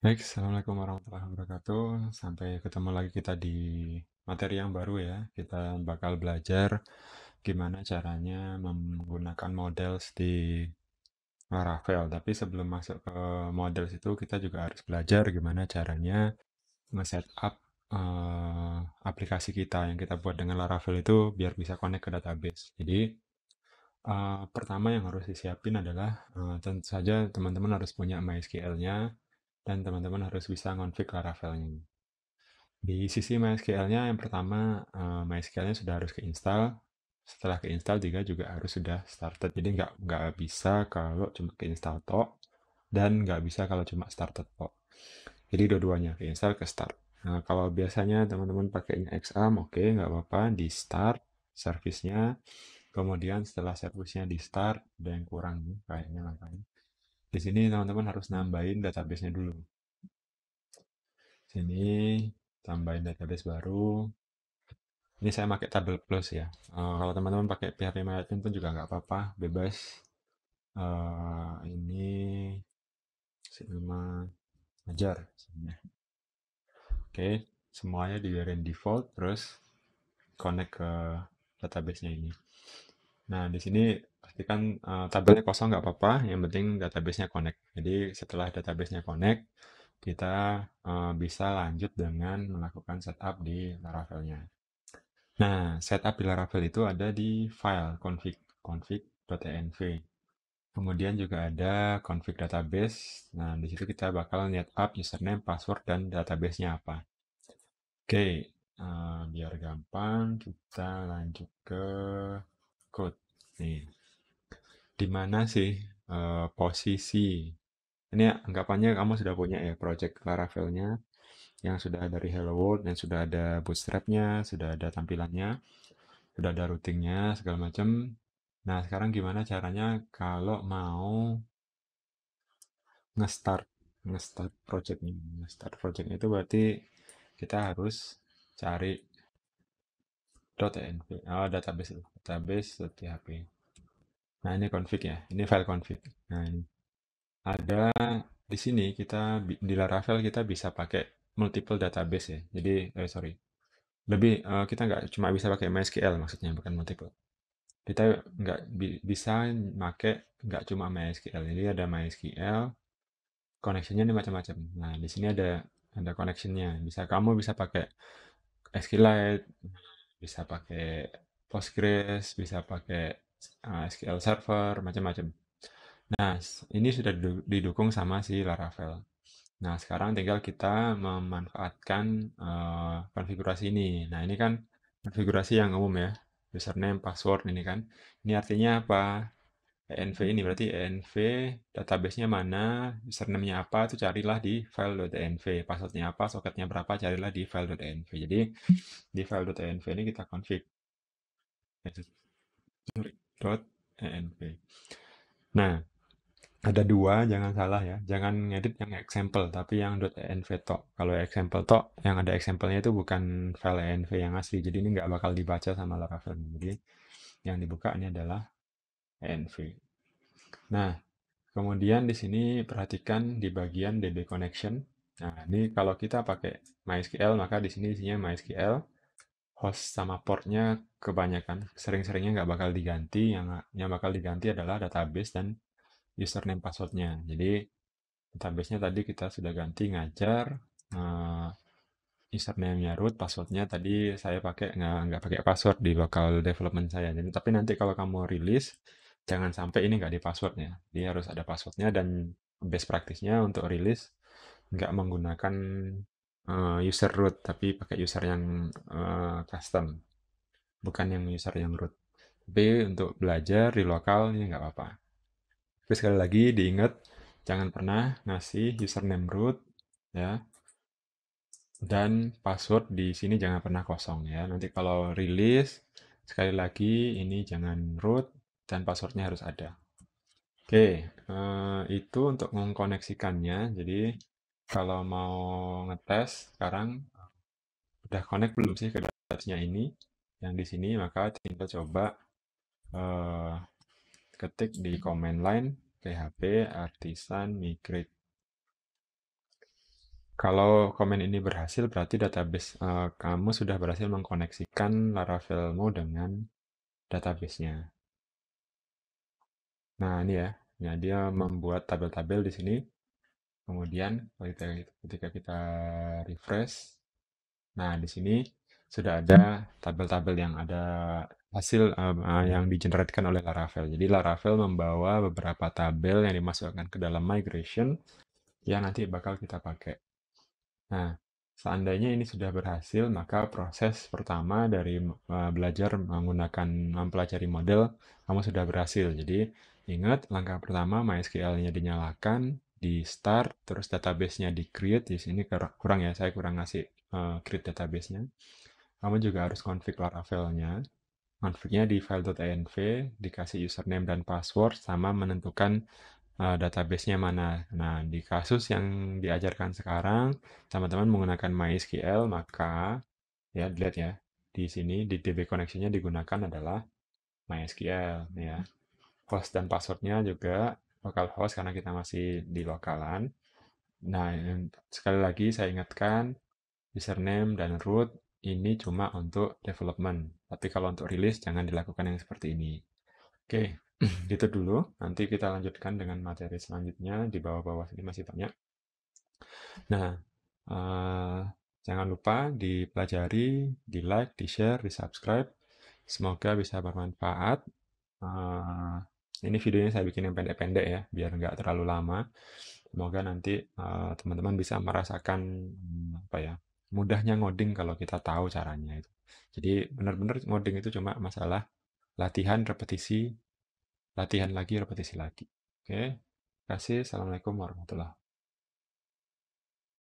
Baik, Assalamualaikum warahmatullahi wabarakatuh. Sampai ketemu lagi kita di materi yang baru ya. Kita bakal belajar gimana caranya menggunakan models di Laravel. Tapi sebelum masuk ke models itu, kita juga harus belajar gimana caranya nge-setup aplikasi kita yang kita buat dengan Laravel itu biar bisa connect ke database. Jadi, pertama yang harus disiapin adalah tentu saja teman-teman harus punya MySQL-nya dan teman-teman harus bisa ngonfig Laravel-nya. Di sisi MySQL-nya yang pertama, MySQL-nya sudah harus keinstal. Setelah keinstal juga harus sudah started. Jadi nggak bisa kalau cuma keinstal tok dan nggak bisa kalau cuma started tok. Jadi dua-duanya keinstal ke start. Nah, kalau biasanya teman-teman pakainya XAMPP, oke, nggak apa-apa, di start service-nya. Kemudian setelah service-nya di start, ada yang kurang nih kayaknya makanya. Di sini teman-teman harus nambahin database-nya dulu. Sini tambahin database baru. Ini saya pakai tabel plus ya. Kalau teman-teman pakai PHP MyAdmin pun juga nggak apa-apa, bebas. Ini nama ajar. Oke, semuanya dibiarin default, terus connect ke database-nya ini. Nah, di sini pastikan tabelnya kosong nggak apa-apa, yang penting database-nya connect. Jadi setelah database-nya connect, kita bisa lanjut dengan melakukan setup di Laravel-nya. Nah, setup di Laravel itu ada di file config.env. Kemudian juga ada config database. Nah, di situ kita bakal net up username, password, dan database-nya apa. Oke, biar gampang, kita lanjut ke code. Nih, di mana sih posisi? Ini anggapannya kamu sudah punya ya project Laravel-nya yang sudah dari Hello World, dan sudah ada bootstrap-nya, sudah ada tampilannya, sudah ada routingnya, segala macam. Nah, sekarang gimana caranya kalau mau nge-start nge-start project-nya. Nge-start project itu berarti kita harus cari .env, database.php. Nah, ini config ya. Ini file config. Nah, ini ada di sini di Laravel kita bisa pakai multiple database ya. Jadi, sorry. Kita nggak cuma bisa pakai MySQL maksudnya, bukan multiple. Kita bisa pakai nggak cuma MySQL. Jadi ada MySQL, connectionnya ini macam-macam. Nah, di sini ada connectionnya. Kamu bisa pakai SQLite, bisa pakai Postgres, bisa pakai SQL Server, macam-macam. Nah, ini sudah didukung sama si Laravel. Nah, sekarang tinggal kita memanfaatkan konfigurasi ini. Nah, ini kan konfigurasi yang umum ya. Username, password ini kan. Ini artinya apa? env ini berarti env database-nya mana, username-nya apa, itu carilah di file.env. Password-nya apa, soketnya berapa, carilah di file.env. Jadi, di file.env ini kita config. .env. Nah, ada dua, jangan salah ya. Jangan ngedit yang example, tapi yang .env tok. Kalau example tok, yang ada example-nya itu bukan file env yang asli. Jadi ini nggak bakal dibaca sama Laravel. Jadi yang dibuka ini adalah env. Nah, kemudian di sini perhatikan di bagian DB connection. Nah, ini kalau kita pakai MySQL, maka di sini isinya MySQL, host sama portnya kebanyakan. Sering-seringnya nggak bakal diganti. Yang bakal diganti adalah database dan username passwordnya. Jadi database-nya tadi kita sudah ganti ngajar, eh, username-nya root, passwordnya tadi saya pakai nggak pakai password di local development saya. Jadi, tapi nanti kalau kamu rilis, jangan sampai ini nggak di passwordnya. Dia harus ada passwordnya, dan best practice-nya untuk rilis nggak menggunakan user root, tapi pakai user yang custom, bukan yang user yang root. Tapi untuk belajar di lokal ini nggak apa-apa. Tapi sekali lagi diingat, jangan pernah ngasih username root ya, dan password di sini jangan pernah kosong ya. Nanti kalau rilis, sekali lagi ini jangan root dan passwordnya harus ada. Oke, itu untuk mengkoneksikannya. Jadi kalau mau ngetes sekarang udah connect belum sih ke database-nya ini? Yang di sini maka tinggal coba eh, ketik di command line php artisan migrate. Kalau komen ini berhasil, berarti database kamu sudah berhasil mengkoneksikan Laravelmu dengan database-nya. Nah, ini ya. Ya, dia membuat tabel-tabel di sini. Kemudian ketika kita refresh, nah di sini sudah ada tabel-tabel yang ada hasil yang digeneratkan oleh Laravel. Jadi Laravel membawa beberapa tabel yang dimasukkan ke dalam migration yang nanti bakal kita pakai. Nah, seandainya ini sudah berhasil, maka proses pertama dari belajar menggunakan mempelajari model kamu sudah berhasil. Jadi, ingat langkah pertama MySQL-nya dinyalakan, di start, terus database-nya di create. Di sini kurang ya, saya kurang ngasih create database-nya. Kamu juga harus config Laravel-nya. Config-nya di file.env, dikasih username dan password, sama menentukan database-nya mana. Nah, di kasus yang diajarkan sekarang, teman-teman menggunakan MySQL, maka ya dilihat ya, di sini di DB connection-nya digunakan adalah MySQL ya. Host dan password-nya juga localhost karena kita masih di lokalan. Nah, sekali lagi saya ingatkan, username dan root ini cuma untuk development. Tapi kalau untuk rilis jangan dilakukan yang seperti ini. Oke, gitu dulu. Nanti kita lanjutkan dengan materi selanjutnya. Di bawah-bawah sini masih banyak. Nah, eh, jangan lupa dipelajari, di like, di share, di subscribe. Semoga bisa bermanfaat. Eh, ini videonya saya bikin yang pendek-pendek ya, biar nggak terlalu lama. Semoga nanti teman-teman bisa merasakan apa ya, mudahnya ngoding kalau kita tahu caranya itu. Jadi benar-benar ngoding itu cuma masalah latihan, repetisi, latihan lagi, repetisi lagi. Oke, terima kasih. Assalamualaikum warahmatullahi wabarakatuh.